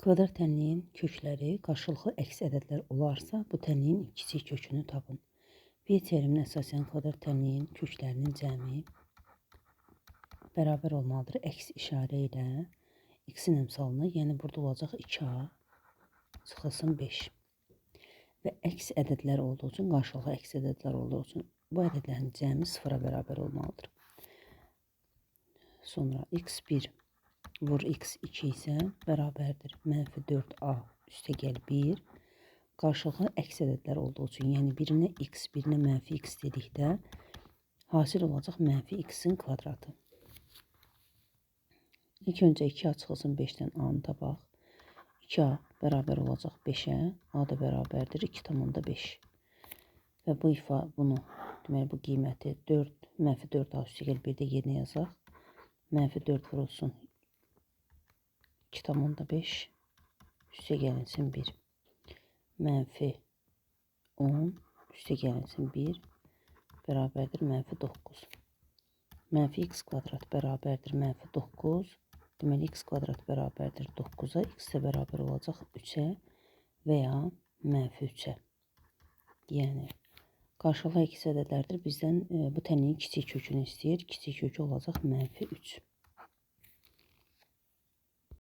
Kvadrat tənliyin kökləri qarşılıqlı əks ədədlər olarsa, bu tənliyin kiçik kökünü tapın. Bir teoriminə əsasən kvadrat tənliyin köklərinin cəmi bərabər olmalıdır. Əks işarə ilə x-in əmsalına, yəni burada olacaq 2a çıxılsın 5. Və əks ədədlər olduğu üçün, qarşılıqlı əks ədədlər olduğu üçün bu ədədlərin cəmi 0-a bərabər olmalıdır. Sonra x1 vur x2 isə bərabərdir mənfi 4a üstəgəl 1. Qarşılıqlı əks ədədlər olduğu üçün, yəni birinə x, birinə mənfi x dedikdə hasil olacaq mənfi x-in kvadratı. İlk öncə 2a çıxılsın 5-dən a-nı tapaq. 2a bərabər olacaq 5-ə, a da bərabərdir 2,5. Və bunu deməli bu qiyməti 4 mənfi 4a üstəgəl 1-də yerinə yazaq. Mənfi 4 vurulsun 2,5 üstəgəlinsin 1. Mənfi 10 üstəgəlinsin 1 bərabərdir mənfi 9. Mənfi x kvadrat bərabərdir mənfi 9. Deməli x kvadrat bərabərdir 9-a, x də bərabər olacaq 3-ə və ya mənfi 3-ə. Yəni qarşılıqlı əks ədədlərdir. Bizdən bu tənliyin kiçik kökünü istəyir. Kiçik kökü olacaq mənfi 3.